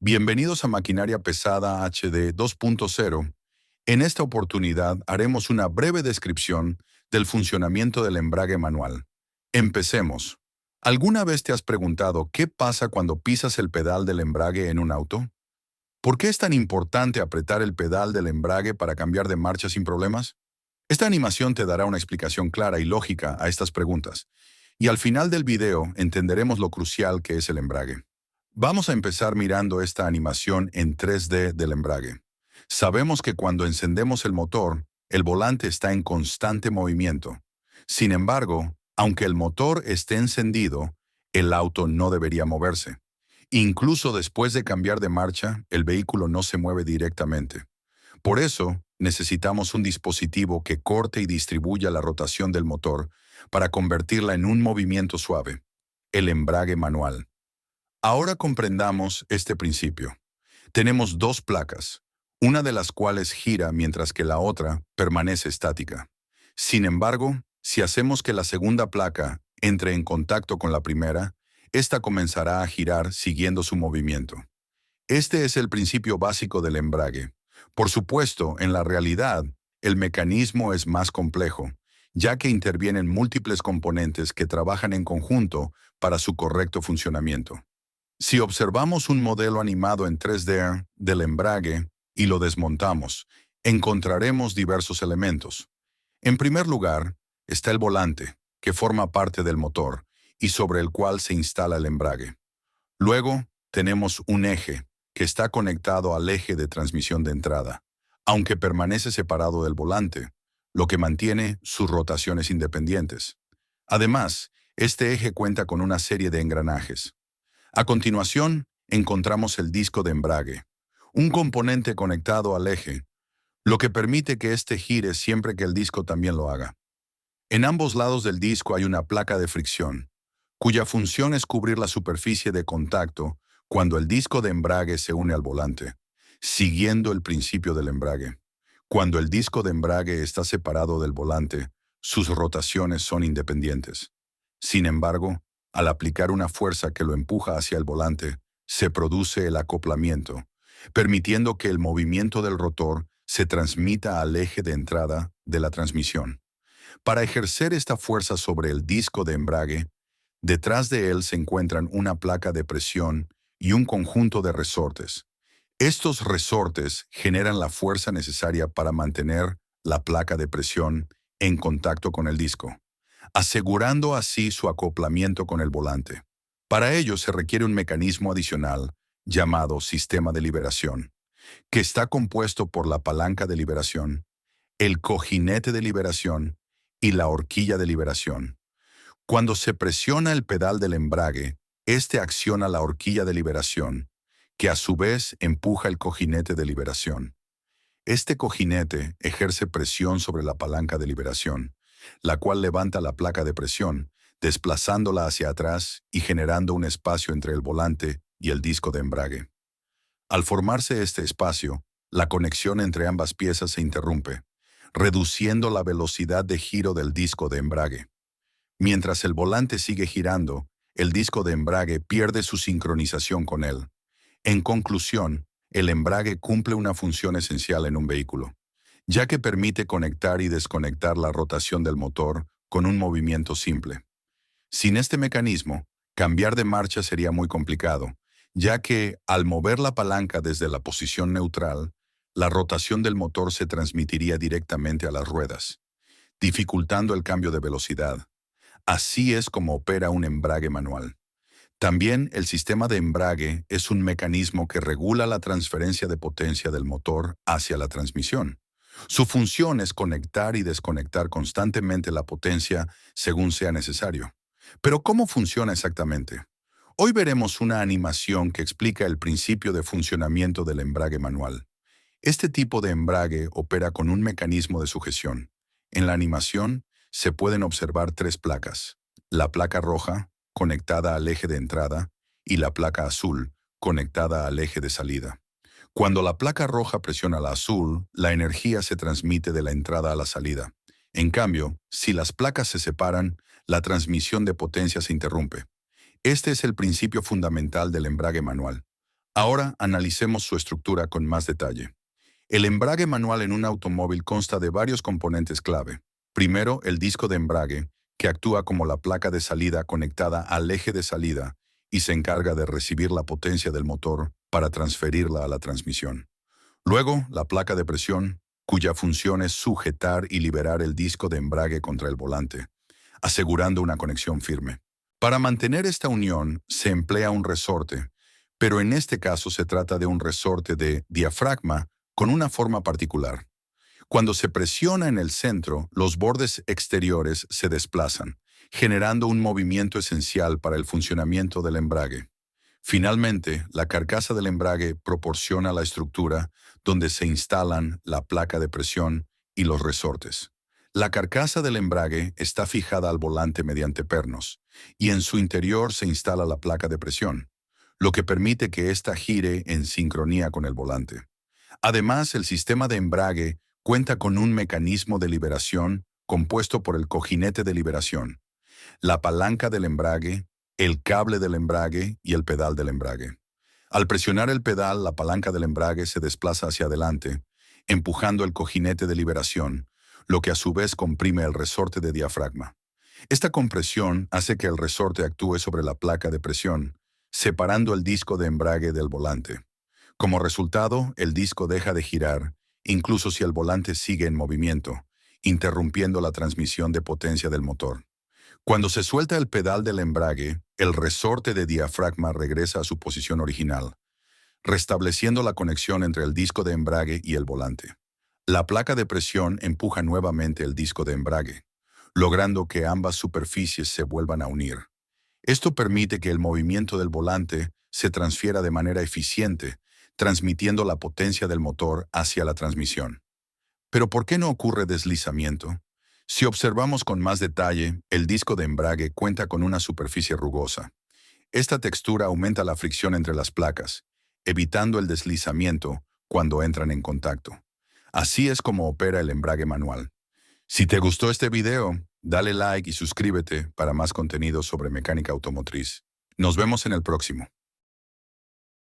Bienvenidos a Maquinaria Pesada HD 2.0. En esta oportunidad haremos una breve descripción del funcionamiento del embrague manual. Empecemos. ¿Alguna vez te has preguntado qué pasa cuando pisas el pedal del embrague en un auto? ¿Por qué es tan importante apretar el pedal del embrague para cambiar de marcha sin problemas? Esta animación te dará una explicación clara y lógica a estas preguntas, y al final del video entenderemos lo crucial que es el embrague. Vamos a empezar mirando esta animación en 3D del embrague. Sabemos que cuando encendemos el motor, el volante está en constante movimiento. Sin embargo, aunque el motor esté encendido, el auto no debería moverse. Incluso después de cambiar de marcha, el vehículo no se mueve directamente. Por eso, necesitamos un dispositivo que corte y distribuya la rotación del motor para convertirla en un movimiento suave, el embrague manual. Ahora comprendamos este principio. Tenemos dos placas, una de las cuales gira mientras que la otra permanece estática. Sin embargo, si hacemos que la segunda placa entre en contacto con la primera, ésta comenzará a girar siguiendo su movimiento. Este es el principio básico del embrague. Por supuesto, en la realidad, el mecanismo es más complejo, ya que intervienen múltiples componentes que trabajan en conjunto para su correcto funcionamiento. Si observamos un modelo animado en 3D del embrague y lo desmontamos, encontraremos diversos elementos. En primer lugar, está el volante, que forma parte del motor y sobre el cual se instala el embrague. Luego, tenemos un eje, que está conectado al eje de transmisión de entrada, aunque permanece separado del volante, lo que mantiene sus rotaciones independientes. Además, este eje cuenta con una serie de engranajes. A continuación, encontramos el disco de embrague, un componente conectado al eje, lo que permite que éste gire siempre que el disco también lo haga. En ambos lados del disco hay una placa de fricción, cuya función es cubrir la superficie de contacto cuando el disco de embrague se une al volante, siguiendo el principio del embrague. Cuando el disco de embrague está separado del volante, sus rotaciones son independientes. Sin embargo, al aplicar una fuerza que lo empuja hacia el volante, se produce el acoplamiento, permitiendo que el movimiento del rotor se transmita al eje de entrada de la transmisión. Para ejercer esta fuerza sobre el disco de embrague, detrás de él se encuentran una placa de presión y un conjunto de resortes. Estos resortes generan la fuerza necesaria para mantener la placa de presión en contacto con el disco, asegurando así su acoplamiento con el volante. Para ello se requiere un mecanismo adicional llamado sistema de liberación, que está compuesto por la palanca de liberación, el cojinete de liberación y la horquilla de liberación. Cuando se presiona el pedal del embrague, este acciona la horquilla de liberación, que a su vez empuja el cojinete de liberación. Este cojinete ejerce presión sobre la palanca de liberación, la cual levanta la placa de presión, desplazándola hacia atrás y generando un espacio entre el volante y el disco de embrague. Al formarse este espacio, la conexión entre ambas piezas se interrumpe, reduciendo la velocidad de giro del disco de embrague. Mientras el volante sigue girando, el disco de embrague pierde su sincronización con él. En conclusión, el embrague cumple una función esencial en un vehículo, ya que permite conectar y desconectar la rotación del motor con un movimiento simple. Sin este mecanismo, cambiar de marcha sería muy complicado, ya que, al mover la palanca desde la posición neutral, la rotación del motor se transmitiría directamente a las ruedas, dificultando el cambio de velocidad. Así es como opera un embrague manual. También el sistema de embrague es un mecanismo que regula la transferencia de potencia del motor hacia la transmisión. Su función es conectar y desconectar constantemente la potencia según sea necesario. Pero ¿cómo funciona exactamente? Hoy veremos una animación que explica el principio de funcionamiento del embrague manual. Este tipo de embrague opera con un mecanismo de sujeción. En la animación se pueden observar tres placas: la placa roja, conectada al eje de entrada, y la placa azul, conectada al eje de salida. Cuando la placa roja presiona la azul, la energía se transmite de la entrada a la salida. En cambio, si las placas se separan, la transmisión de potencia se interrumpe. Este es el principio fundamental del embrague manual. Ahora analicemos su estructura con más detalle. El embrague manual en un automóvil consta de varios componentes clave. Primero, el disco de embrague, que actúa como la placa de salida conectada al eje de salida y se encarga de recibir la potencia del motor para transferirla a la transmisión. Luego, la placa de presión, cuya función es sujetar y liberar el disco de embrague contra el volante, asegurando una conexión firme. Para mantener esta unión se emplea un resorte, pero en este caso se trata de un resorte de diafragma con una forma particular. Cuando se presiona en el centro, los bordes exteriores se desplazan, generando un movimiento esencial para el funcionamiento del embrague. Finalmente, la carcasa del embrague proporciona la estructura donde se instalan la placa de presión y los resortes. La carcasa del embrague está fijada al volante mediante pernos, y en su interior se instala la placa de presión, lo que permite que ésta gire en sincronía con el volante. Además, el sistema de embrague cuenta con un mecanismo de liberación compuesto por el cojinete de liberación, la palanca del embrague, el cable del embrague y el pedal del embrague. Al presionar el pedal, la palanca del embrague se desplaza hacia adelante, empujando el cojinete de liberación, lo que a su vez comprime el resorte de diafragma. Esta compresión hace que el resorte actúe sobre la placa de presión, separando el disco de embrague del volante. Como resultado, el disco deja de girar, incluso si el volante sigue en movimiento, interrumpiendo la transmisión de potencia del motor. Cuando se suelta el pedal del embrague, el resorte de diafragma regresa a su posición original, restableciendo la conexión entre el disco de embrague y el volante. La placa de presión empuja nuevamente el disco de embrague, logrando que ambas superficies se vuelvan a unir. Esto permite que el movimiento del volante se transfiera de manera eficiente, transmitiendo la potencia del motor hacia la transmisión. Pero ¿por qué no ocurre deslizamiento? Si observamos con más detalle, el disco de embrague cuenta con una superficie rugosa. Esta textura aumenta la fricción entre las placas, evitando el deslizamiento cuando entran en contacto. Así es como opera el embrague manual. Si te gustó este video, dale like y suscríbete para más contenido sobre mecánica automotriz. Nos vemos en el próximo.